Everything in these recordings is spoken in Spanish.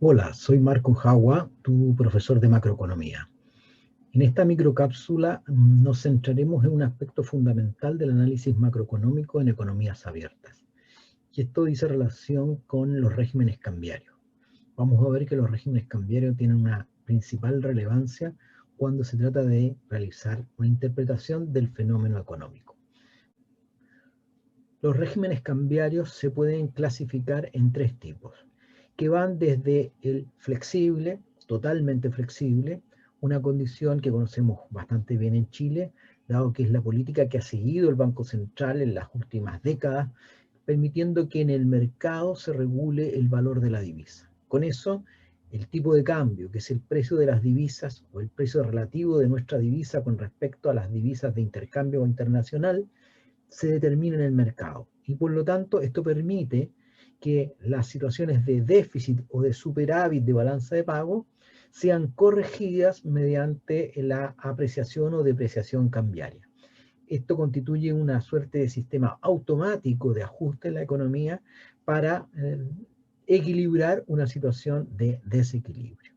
Hola, soy Marco Jagua, tu profesor de macroeconomía. En esta microcápsula nos centraremos en un aspecto fundamental del análisis macroeconómico en economías abiertas. Y esto dice relación con los regímenes cambiarios. Vamos a ver que los regímenes cambiarios tienen una principal relevancia cuando se trata de realizar una interpretación del fenómeno económico. Los regímenes cambiarios se pueden clasificar en tres tipos, que van desde el flexible, totalmente flexible, una condición que conocemos bastante bien en Chile, dado que es la política que ha seguido el Banco Central en las últimas décadas, permitiendo que en el mercado se regule el valor de la divisa. Con eso, el tipo de cambio, que es el precio de las divisas o el precio relativo de nuestra divisa con respecto a las divisas de intercambio internacional, se determina en el mercado. Y por lo tanto, esto permite que las situaciones de déficit o de superávit de balanza de pago sean corregidas mediante la apreciación o depreciación cambiaria. Esto constituye una suerte de sistema automático de ajuste en la economía para equilibrar una situación de desequilibrio.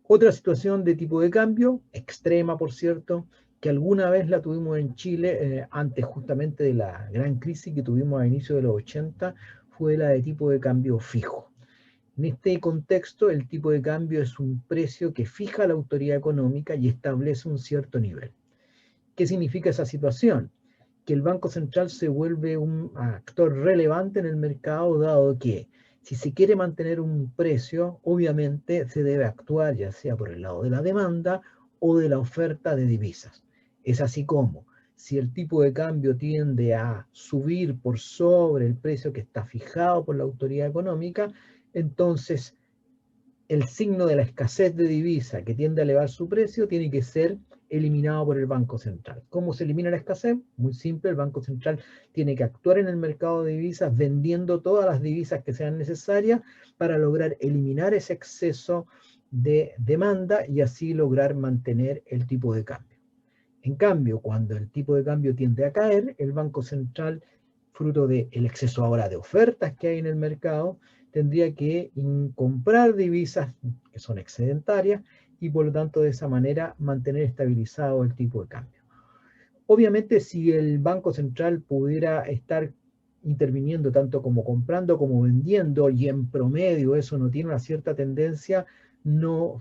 Otra situación de tipo de cambio, extrema por cierto, que alguna vez la tuvimos en Chile antes justamente de la gran crisis que tuvimos a inicio de los 80, fue la de tipo de cambio fijo. En este contexto, el tipo de cambio es un precio que fija la autoridad económica y establece un cierto nivel. ¿Qué significa esa situación? Que el Banco Central se vuelve un actor relevante en el mercado, dado que si se quiere mantener un precio, obviamente se debe actuar ya sea por el lado de la demanda o de la oferta de divisas. Es así como, si el tipo de cambio tiende a subir por sobre el precio que está fijado por la autoridad económica, entonces el signo de la escasez de divisa que tiende a elevar su precio tiene que ser eliminado por el Banco Central. ¿Cómo se elimina la escasez? Muy simple, el Banco Central tiene que actuar en el mercado de divisas vendiendo todas las divisas que sean necesarias para lograr eliminar ese exceso de demanda y así lograr mantener el tipo de cambio. En cambio, cuando el tipo de cambio tiende a caer, el Banco Central, fruto del exceso ahora de ofertas que hay en el mercado, tendría que comprar divisas que son excedentarias y por lo tanto de esa manera mantener estabilizado el tipo de cambio. Obviamente si el Banco Central pudiera estar interviniendo tanto como comprando como vendiendo y en promedio eso no tiene una cierta tendencia, no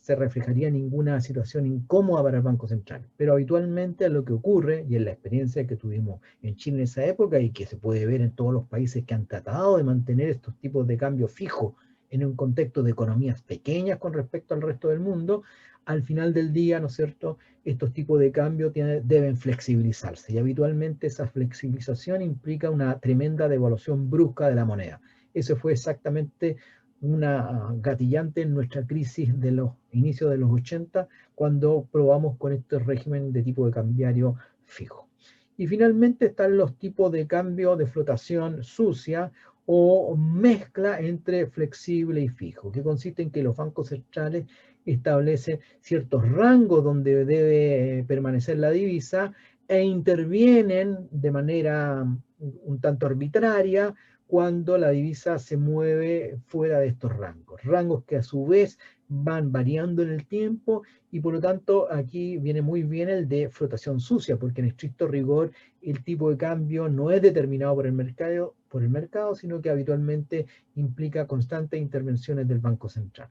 se reflejaría ninguna situación incómoda para el Banco Central. Pero habitualmente lo que ocurre, y en la experiencia que tuvimos en Chile en esa época y que se puede ver en todos los países que han tratado de mantener estos tipos de cambio fijo en un contexto de economías pequeñas con respecto al resto del mundo, al final del día, ¿no es cierto?, estos tipos de cambio deben flexibilizarse y habitualmente esa flexibilización implica una tremenda devaluación brusca de la moneda. Eso fue exactamente una gatillante en nuestra crisis de los inicios de los 80 cuando probamos con este régimen de tipo de cambiario fijo. Y finalmente están los tipos de cambio de flotación sucia o mezcla entre flexible y fijo, que consiste en que los bancos centrales establecen ciertos rangos donde debe permanecer la divisa e intervienen de manera un tanto arbitraria cuando la divisa se mueve fuera de estos rangos. Rangos que a su vez van variando en el tiempo y por lo tanto aquí viene muy bien el de flotación sucia, porque en estricto rigor el tipo de cambio no es determinado por el mercado, sino que habitualmente implica constantes intervenciones del Banco Central.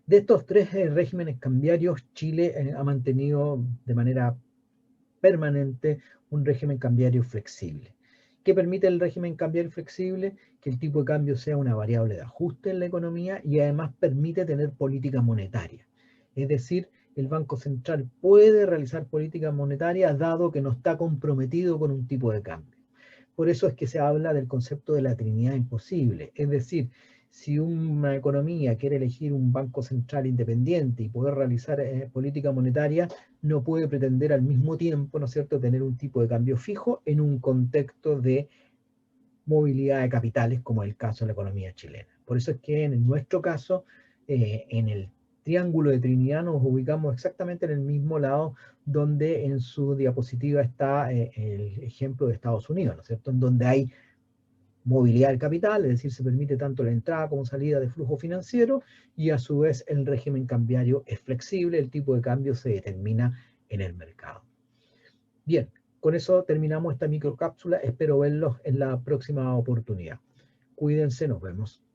De estos tres regímenes cambiarios, Chile ha mantenido de manera permanente un régimen cambiario flexible. ¿Qué permite el régimen cambiario flexible? Que el tipo de cambio sea una variable de ajuste en la economía y además permite tener política monetaria. Es decir, el Banco Central puede realizar política monetaria dado que no está comprometido con un tipo de cambio. Por eso es que se habla del concepto de la Trinidad imposible. Es decir, si una economía quiere elegir un banco central independiente y poder realizar política monetaria, no puede pretender al mismo tiempo, ¿no es cierto?, tener un tipo de cambio fijo en un contexto de movilidad de capitales, como es el caso de la economía chilena. Por eso es que en nuestro caso, en el triángulo de Trinidad nos ubicamos exactamente en el mismo lado donde en su diapositiva está el ejemplo de Estados Unidos, ¿no es cierto?, en donde hay movilidad del capital, es decir, se permite tanto la entrada como salida de flujo financiero, y a su vez el régimen cambiario es flexible, el tipo de cambio se determina en el mercado. Bien, con eso terminamos esta microcápsula, espero verlos en la próxima oportunidad. Cuídense, nos vemos.